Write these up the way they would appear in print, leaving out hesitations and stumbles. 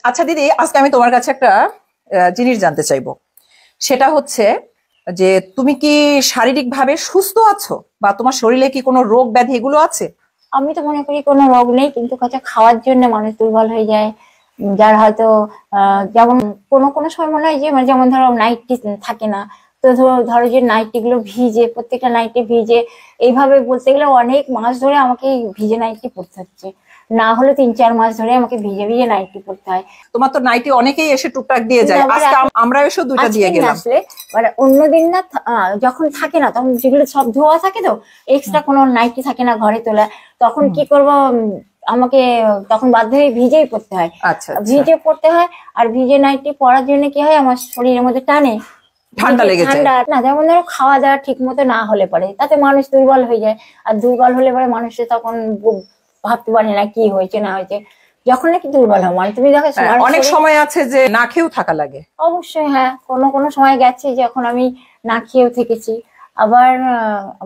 আচ্ছা দিদি, আজকে আমি তোমার কাছে একটা জিনিস জানতে চাইবো। সেটা হচ্ছে যে তুমি কি শারীরিকভাবে সুস্থ আছো, বা তোমার শরীরে কি কোনো রোগ ব্যাধি এগুলো আছে? আমি তো মনে করি কোনো রোগ নেই, কিন্তু কথা খাওয়ার জন্য মানুষ দুর্বল হয়ে যায়। যার হয়তো যেমন কোনো কোনো সময় মনে হয় যে যেমন ধরো নাইটি থাকে না, তো ধরো যে নাইটি গুলো ভিজে, প্রত্যেকটা নাইটি ভিজে, এইভাবে বলতে গেলে অনেক মাস ধরে আমাকে ভিজে নাইটি পরতে হচ্ছে, না হলে 3-4 মাস ধরে আমাকে ভিজে ভিজে নাইটি পরতে হয়। তোমার তো নাইটি অনেকেই এসে টুকটাক দিয়ে যায়, আজকে আমরা এসে দুটো দিয়ে গেলাম। আসলে মানে অন্যদিন না, যখন থাকে না তখন যেগুলো সব ধোয়া থাকে, তো এক্সট্রা কোনো নাইটি থাকে না ঘরে তোলা, তখন কি করব, আমাকে তখন বাধ্য হয়ে ভিজেই পড়তে হয়। আচ্ছা, ভিজে পড়তে হয়। আর ভিজে নাইটি পরার জন্য কি হয়, আমার শরীরের মধ্যে টানে, ঠান্ডা লেগে যায়। ঠান্ডা না, যেমন ধরো খাওয়া দাওয়া ঠিক মতো না হলে পরে তাতে মানুষ দুর্বল হয়ে যায়। আর দুর্বল হলে পরে মানুষের তখন ভাবতে পারে না কি হয়েছে না হয়েছে, যখন নাকি দুর্বল হয়। মানে তুমি দেখো অনেক সময় আছে যে না খেয়েও থাকা লাগে। অবশ্যই হ্যাঁ, কোনো কোনো সময় গেছে যখন আমি না খেয়েও থেকেছি, আবার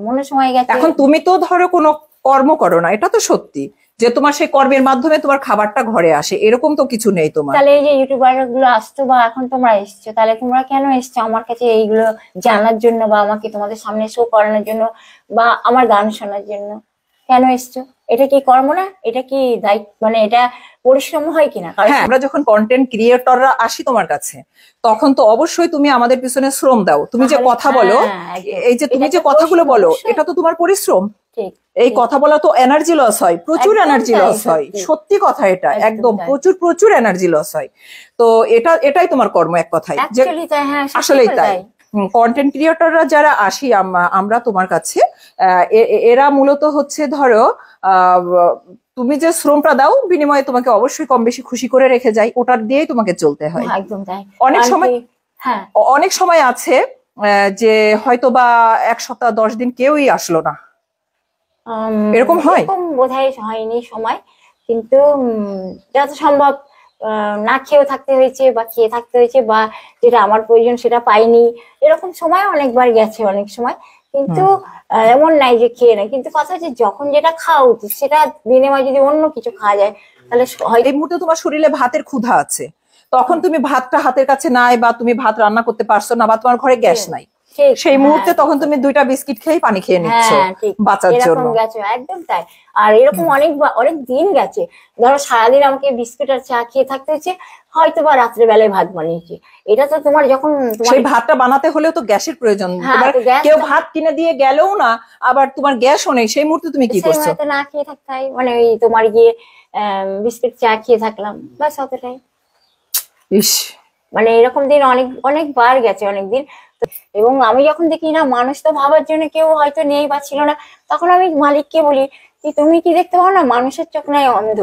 মনে সময় গেছে। এখন তুমি তো ধরো কোনো কর্ম করো না, এটা তো সত্যি যে তোমার সেই কর্মের মাধ্যমে তোমার খাবারটা ঘরে আসে, এরকম তো কিছু নেই তোমার। তাহলে এই যে ইউটিউবার গুলো আসতো বা এখন তোমরা এসছো, তাহলে তোমরা কেন এসছো আমার কাছে এইগুলো জানার জন্য, বা আমাকে তোমাদের সামনে শো করানোর জন্য, বা আমার গান শোনার জন্য কেন এসছো? এটা কি কর্ম না? এটা কি দায়িত্ব, মানে এটা পরিশ্রম হয় কিনা? হ্যাঁ, আমরা যখন কন্টেন্ট ক্রিয়েটররা আসি তোমার কাছে, তখন তো অবশ্যই তুমি আমাদের পিছনে শ্রম দাও। তুমি যে কথা বলো, এই যে তুমি যে কথাগুলো বলো, এটা তো তোমার পরিশ্রম। এই কথা বলা তো এনার্জি লস হয়, প্রচুর এনার্জি লস হয়, সত্যি কথা এটা, একদম প্রচুর প্রচুর এনার্জি লস হয়। তো এটাই তোমার কর্ম এক কথায়, যে আসলেই তাই। কন্টেন্ট ক্রিয়েটররা যারা আসি আমরা তোমার কাছে, এরা মূলত হচ্ছে ধরো তুমি যে শ্রমটা দাও, বিনিময়ে তোমাকে অবশ্যই কম বেশি খুশি করে রেখে যাই, ওটার দিয়েই তোমাকে চলতে হয়। একদম তাই। অনেক সময় আছে যে হয়তো বা 1 সপ্তাহ 10 দিন কেউই আসলো না, এরকম হয়? বোধহয় হয়নি সময়, কিন্তু যত সম্ভব না খেয়েও থাকতে হয়েছে বা খেয়ে থাকতে হয়েছে, বা যেটা আমার প্রয়োজন সেটা পাইনি, এরকম সময় অনেকবার গেছে অনেক সময়। কিন্তু এমন নাই যে খেয়ে নাই, কিন্তু কথা হচ্ছে যখন যেটা খাওয়া উচিত সেটা বিনিময়ে যদি অন্য কিছু খাওয়া যায়, তাহলে এই মুহূর্তে তোমার শরীরে ভাতের ক্ষুধা আছে, তখন তুমি ভাতটা হাতের কাছে নাই, বা তুমি ভাত রান্না করতে পারছো না, বা তোমার ঘরে গ্যাস নাই, সেই মুহূর্তে তখন তুমি 2টা বিস্কিট খেয়ে পানি খেয়ে নিচ্ছ বাঁচার জন্য। একদম তাই। আর এরকম অনেক দিন গেছে, ধরো সারাদিন আমাকে বিস্কুট আর চা খেয়ে থাকতে হচ্ছে, হয়তো বা রাত্রে বেলায় ভাত বানিয়েছি। এটা তো তোমার যখন সেই ভাতটা বানাতে হলেও তো গ্যাসের প্রয়োজন, কেউ ভাত কিনে দিয়ে গেলেও না, আবার তোমার গ্যাসও নেই, সেই মুহূর্তে তুমি কি করছো? না খেয়ে থাকতে হয়, মানে ওই তোমার গিয়ে বিস্কুট চা খেয়ে থাকলাম, বাস অতটাই। মানে এরকম দিন অনেকবার গেছে, অনেকদিন। এবং আমি যখন দেখি না মানুষ তো ভাবার জন্য কেউ হয়তো নেই বা ছিল না, তখন আমি মালিককে বলি যে তুমি কি দেখতে পাও না, মানুষের চোখ নাই অন্ধ।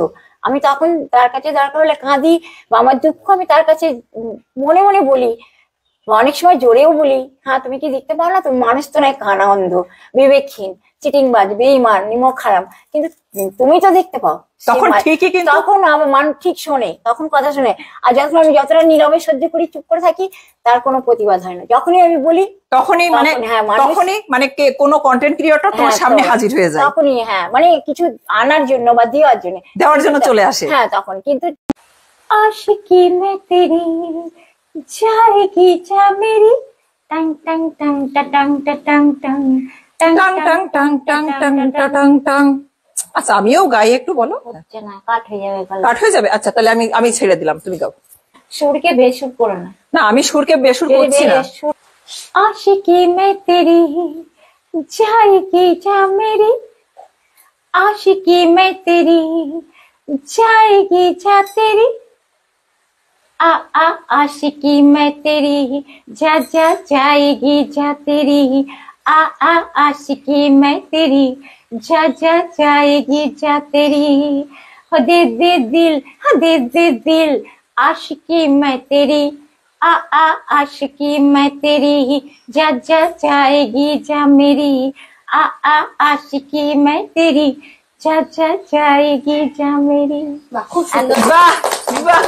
আমি তখন তার কাছে দরকার হলে কাঁদি, বা আমার দুঃখ আমি তার কাছে মনে মনে বলি, অনেক সময় জোরেও বলি, হ্যাঁ তুমি কি দেখতে পাও না, তুমি মানুষ তো নাই কানা অন্ধ, বিবেকহীন, চিটিংবাজ, বেঈমান, নিমক হারাম, কিন্তু তুমি তো দেখতে পাও। তখন ঠিকই, কিন্তু তখন আমার মানুষ ঠিক শোনে, তখন কথা শোনে। আর যখন আমি যতটা নীরবে সহ্য করি, চুপ করে থাকি, তার কোনো প্রতিবাদ হয় না। যখনই আমি বলি তখনই মানে কোনো কন্টেন্ট ক্রিয়েটর তোমার সামনে হাজির হয়ে যায়, তখনই মানে কিছু আনার জন্য বা দেওয়ার জন্য চলে আসে। হ্যাঁ, তখন কিন্তু आशिकी में तेरी जाएगी जा मेरी टंग टंग टंग टंग टंग टंग टंग टंग टंग टंग टंग टंग टंग। আচ্ছা, আমিও গাই, একটু বলো। না, কাট হয়ে যাবে। আচ্ছা, তাহলে আমি ছেড়ে দিলাম, তুমি গাও। সুরকে বেসুর করো না। না, আমি সুরকে বেসুর করছি না। आशिकी में तेरी जाएगी जा मेरी, आशिकी में तेरी जाएगी जा तेरी, आशिकी में तेरी जा जा जाएगी जा तेरी, आशिकी में तेरी जा जा जाएगी जा तेरी, हो दे दे दिल, हो दे दे दिल, आशिकी में तेरी, आशिकी में तेरी जा जा जाएगी जा मेरी, आशिकी में तेरी जा जा जाएगी जा मेरी। বাহ, খুব সুন্দর। বাহ বাহ।